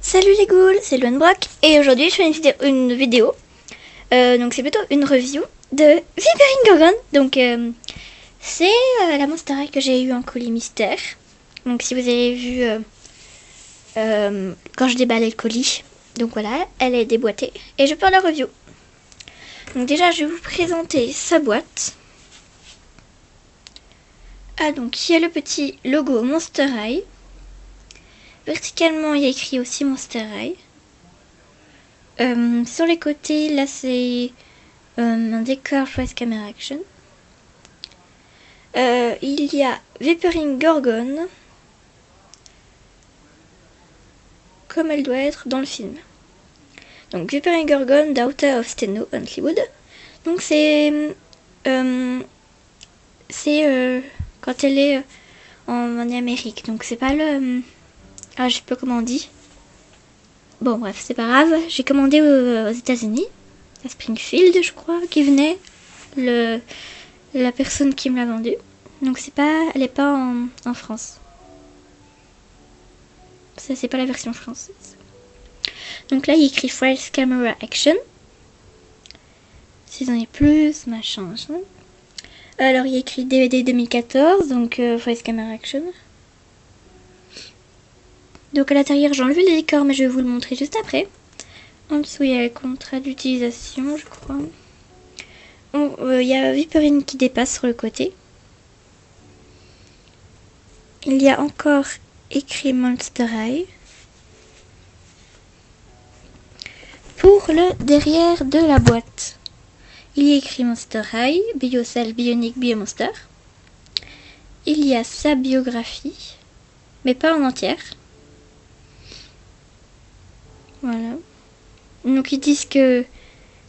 Salut les ghouls, c'est Loanbrock et aujourd'hui je fais une vidéo. Donc c'est plutôt une review de Vipering Gorgon. Donc c'est la Monster High que j'ai eu en colis mystère. Donc si vous avez vu quand je déballais le colis, donc voilà, elle est déboîtée et je peux la review. Donc déjà je vais vous présenter sa boîte. Ah donc il y a le petit logo Monster High. Verticalement il y a écrit aussi Monster High. Sur les côtés, là c'est un décor Face Camera Action. Il y a Vipering Gorgon, comme elle doit être dans le film. Donc Vipering Gorgon, Daughter of Steno Huntlywood. Donc c'est quand elle est en Amérique. Donc c'est pas le... Ah, je sais pas comment on dit. Bon bref, c'est pas grave. J'ai commandé aux États-Unis, à Springfield, je crois, qui venait la personne qui me l'a vendu. Donc elle est pas en France. Ça c'est pas la version française. Donc là il y a écrit Face Camera Action. S'ils en aient plus, machin. Alors il y a écrit DVD 2014, donc Face Camera Action. Donc à l'intérieur j'ai enlevé les décors mais je vais vous le montrer juste après. En dessous il y a le contrat d'utilisation je crois. Il y a Vipering qui dépasse sur le côté. Il y a encore écrit Monster High. Pour le derrière de la boîte, il y a écrit Monster High, Biocell, Bionic, Biomonster. Il y a sa biographie, mais pas en entière. Voilà. Donc ils disent que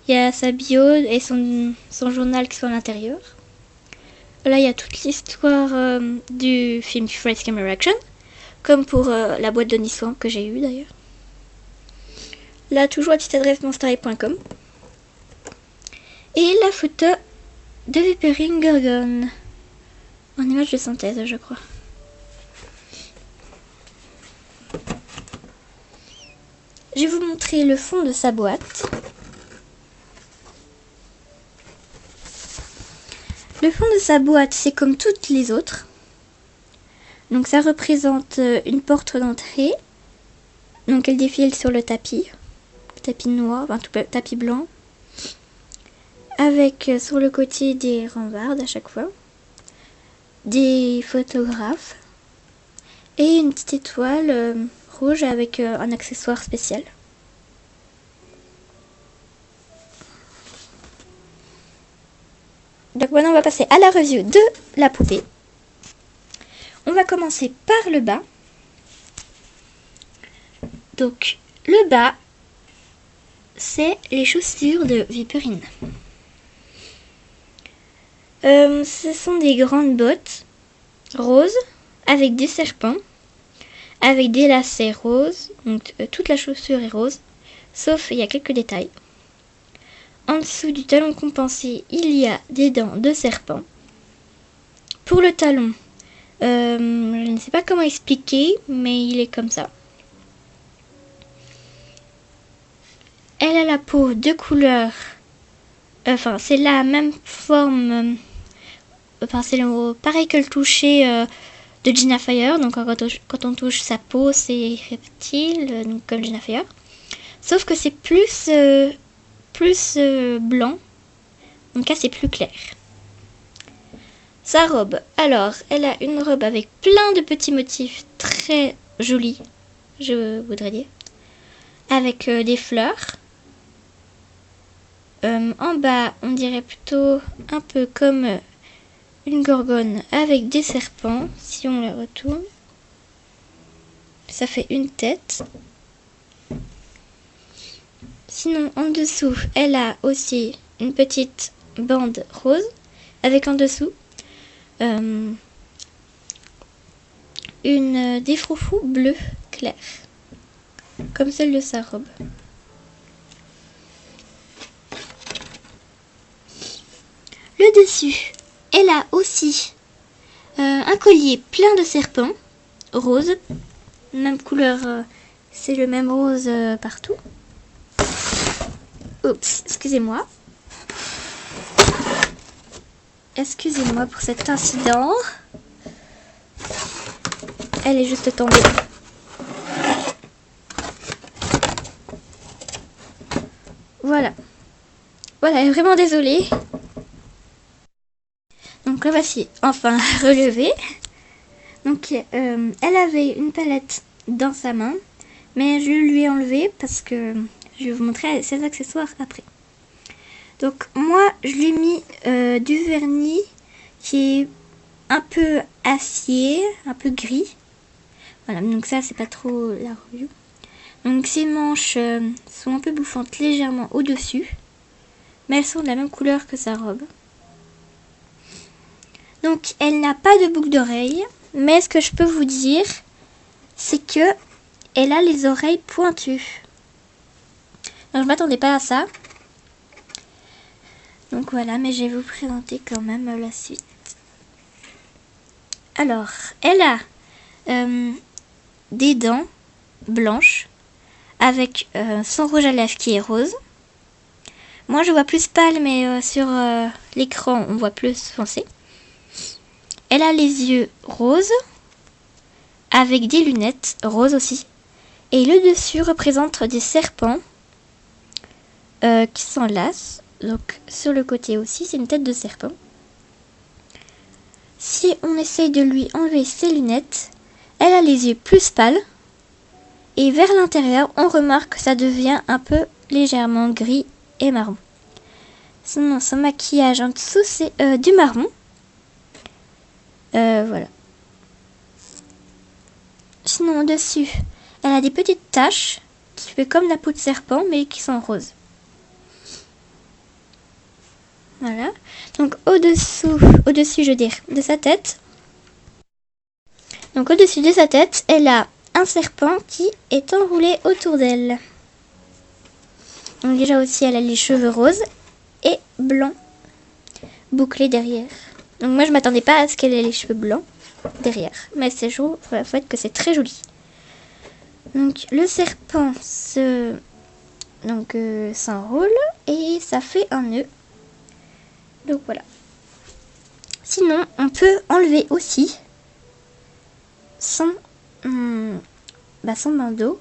il y a sa bio et son journal qui sont à l'intérieur. Là, il y a toute l'histoire du film Face Camera Action, comme pour la boîte de Nissan que j'ai eue d'ailleurs. Là, toujours la petite adresse monsterhigh.com. Et la photo de Vipering Gorgon, en image de synthèse, je crois. Je vais vous montrer le fond de sa boîte. Le fond de sa boîte, c'est comme toutes les autres. Donc ça représente une porte d'entrée. Donc elle défile sur le tapis noir, enfin tout tapis blanc. Avec sur le côté des rambardes à chaque fois. Des photographes. Et une petite étoile rouge avec un accessoire spécial. Donc maintenant on va passer à la review de la poupée. On va commencer par le bas. Donc le bas, c'est les chaussures de Vipering. Ce sont des grandes bottes roses avec des serpents, avec des lacets roses. Donc toute la chaussure est rose, sauf il y a quelques détails. En dessous du talon compensé, il y a des dents de serpent. Pour le talon, je ne sais pas comment expliquer, mais il est comme ça. Elle a la peau de couleur, enfin c'est la même forme, c'est pareil que le toucher de Gina Fire. Donc quand on touche sa peau, c'est reptile, donc comme Gina Fire. Sauf que c'est plus blanc, donc là c'est plus clair. Sa robe, alors elle a une robe avec plein de petits motifs très jolis, je voudrais dire, avec des fleurs. En bas on dirait plutôt un peu comme une gorgone avec des serpents. Si on la retourne, ça fait une tête. Sinon, en dessous, elle a aussi une petite bande rose avec en dessous des froufrous bleus clairs, comme celle de sa robe. Le dessus, elle a aussi un collier plein de serpents roses, même couleur C'est le même rose partout. Oups, excusez-moi. Excusez-moi pour cet incident. Elle est juste tombée. Voilà. Voilà, vraiment désolée. Donc la voici enfin relevée. Donc elle avait une palette dans sa main, mais je lui ai enlevé parce que je vais vous montrer ses accessoires après. Donc moi je lui ai mis du vernis qui est un peu acier, un peu gris. Voilà, donc ça c'est pas trop la revue. Donc ses manches sont un peu bouffantes légèrement au-dessus, mais elles sont de la même couleur que sa robe. Donc elle n'a pas de boucle d'oreille, mais ce que je peux vous dire, c'est que elle a les oreilles pointues. Donc je m'attendais pas à ça. Donc voilà, mais je vais vous présenter quand même la suite. Alors, elle a des dents blanches avec son rouge à lèvres qui est rose. Moi je vois plus pâle, mais sur l'écran on voit plus foncé. Elle a les yeux roses avec des lunettes roses aussi. Et le dessus représente des serpents qui s'enlacent. Donc sur le côté aussi c'est une tête de serpent. Si on essaye de lui enlever ses lunettes, elle a les yeux plus pâles. Et vers l'intérieur on remarque que ça devient un peu légèrement gris et marron. Sinon son maquillage en dessous c'est du marron. Voilà. Sinon au-dessus, elle a des petites taches qui fait comme la peau de serpent mais qui sont roses. Voilà. Donc au-dessus je veux dire, de sa tête. Donc au-dessus de sa tête, elle a un serpent qui est enroulé autour d'elle. Donc déjà aussi, elle a les cheveux roses et blancs bouclés derrière. Donc moi je m'attendais pas à ce qu'elle ait les cheveux blancs derrière, mais c'est chaud, en fait que c'est très joli. Donc le serpent s'enroule et ça fait un nœud. Donc voilà. Sinon on peut enlever aussi son bandeau.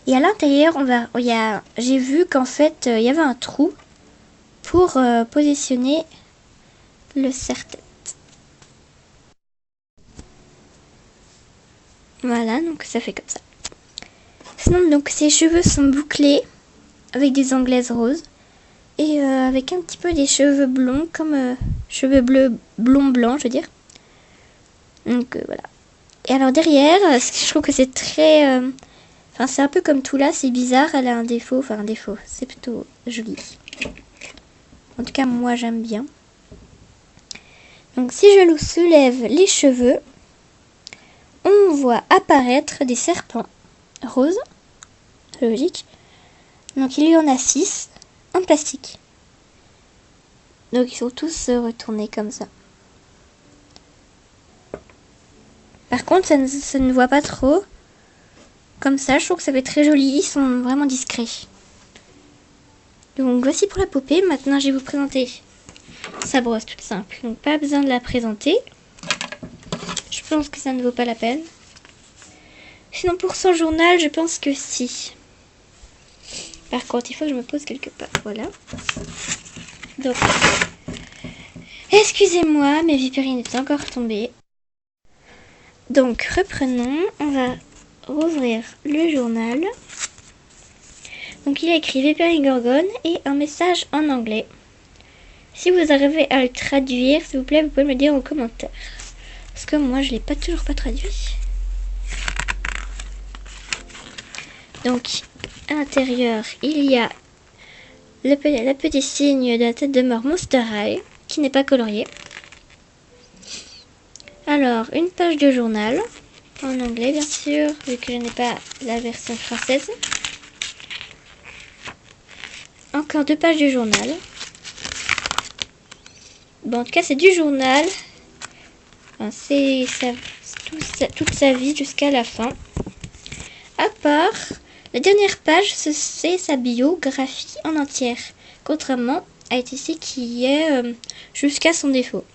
Et à l'intérieur j'ai vu qu'en fait il y avait un trou pour positionner le serre-tête. Voilà, donc ça fait comme ça. Sinon, donc ses cheveux sont bouclés avec des anglaises roses et avec un petit peu des cheveux blonds, comme cheveux bleus, blond blanc, je veux dire. Donc voilà. Et alors derrière, je trouve que c'est très, c'est un peu comme tout là, c'est bizarre. Elle a un défaut, c'est plutôt joli. En tout cas, moi j'aime bien. Donc si je soulève les cheveux, on voit apparaître des serpents roses, logique. Donc il y en a 6 en plastique. Donc ils sont tous retournés comme ça. Par contre ça ne voit pas trop. Comme ça, je trouve que ça fait très joli. Ils sont vraiment discrets. Donc voici pour la poupée. Maintenant je vais vous présenter sa brosse toute simple. Donc pas besoin de la présenter. Je pense que ça ne vaut pas la peine. Sinon pour son journal, je pense que si. Par contre, il faut que je me pose quelque part. Voilà. Donc, excusez-moi, mes vipérines est encore tombée. Donc, reprenons. On va rouvrir le journal. Donc, il a écrit Vipérine Gorgone et un message en anglais. Si vous arrivez à le traduire, s'il vous plaît, vous pouvez me le dire en commentaire. Parce que moi, je ne l'ai toujours pas traduit. Donc, à l'intérieur, il y a le petit signe de la tête de mort Monster High, qui n'est pas colorié. Alors, une page de journal, en anglais bien sûr, vu que je n'ai pas la version française. Encore 2 pages du journal. Bon, en tout cas, c'est du journal. Enfin, c'est toute sa vie jusqu'à la fin. À part La dernière page, c'est sa biographie en entière, contrairement à ici qui est jusqu'à son défaut.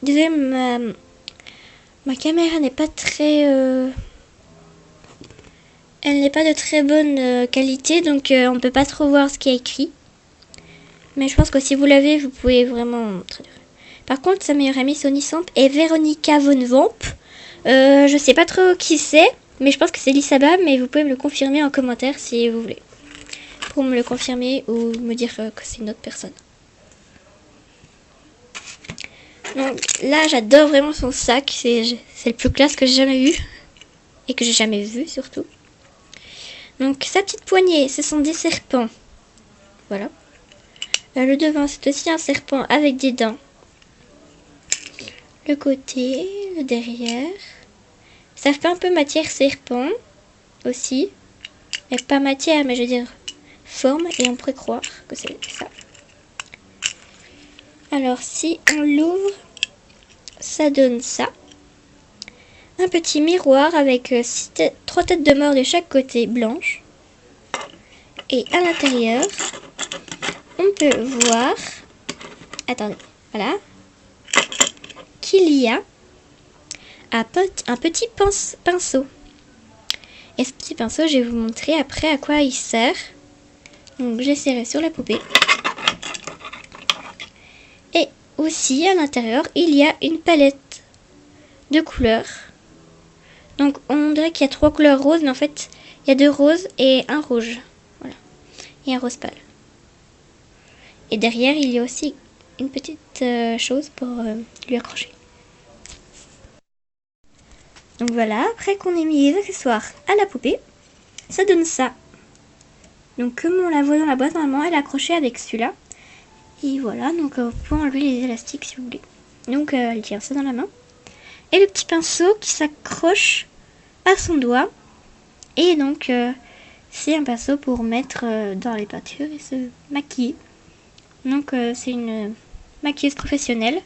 Désolé, ma caméra n'est pas très... elle n'est pas de très bonne qualité, donc on ne peut pas trop voir ce qui est écrit. Mais je pense que si vous l'avez, vous pouvez vraiment traduire. Par contre, sa meilleure amie Sony Samp est Veronica Von Vamp. Je sais pas trop qui c'est, mais je pense que c'est Lisaba, mais vous pouvez me le confirmer en commentaire si vous voulez. Pour me le confirmer ou me dire que c'est une autre personne. Donc là, j'adore vraiment son sac. C'est le plus classe que j'ai jamais eu. Et que j'ai jamais vu surtout. Donc sa petite poignée, ce sont des serpents. Voilà. Le devant, c'est aussi un serpent avec des dents. Le côté, le derrière. Ça fait un peu matière serpent aussi. Mais pas matière, mais je veux dire forme. Et on pourrait croire que c'est ça. Alors si on l'ouvre, ça donne ça. Un petit miroir avec 3 têtes de mort de chaque côté blanches. Et à l'intérieur, on peut voir, attendez, voilà, qu'il y a un petit pinceau. Et ce petit pinceau, je vais vous montrer après à quoi il sert. Donc je l'essaierai sur la poupée. Et aussi à l'intérieur, il y a une palette de couleurs. Donc on dirait qu'il y a 3 couleurs roses, mais en fait il y a 2 roses et un rouge. Voilà. Et un rose pâle. Et derrière il y a aussi une petite chose pour lui accrocher. Donc voilà, après qu'on ait mis les accessoires à la poupée, ça donne ça. Donc comme on la voit dans la boîte, normalement elle est accrochée avec celui-là. Et voilà, donc vous pouvez enlever les élastiques si vous voulez. Donc elle tient ça dans la main. Et le petit pinceau qui s'accroche à son doigt. Et donc c'est un pinceau pour mettre dans les peintures et se maquiller. Donc c'est une maquilleuse professionnelle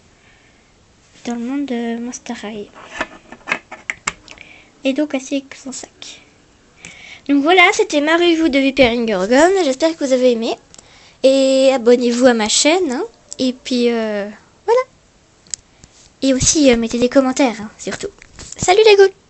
dans le monde de Monster High. Et donc ainsi avec son sac. Donc voilà, c'était ma review de Viper Gorgon. J'espère que vous avez aimé. Et abonnez-vous à ma chaîne. Hein. Et puis voilà. Et aussi mettez des commentaires, hein, surtout. Salut les gars!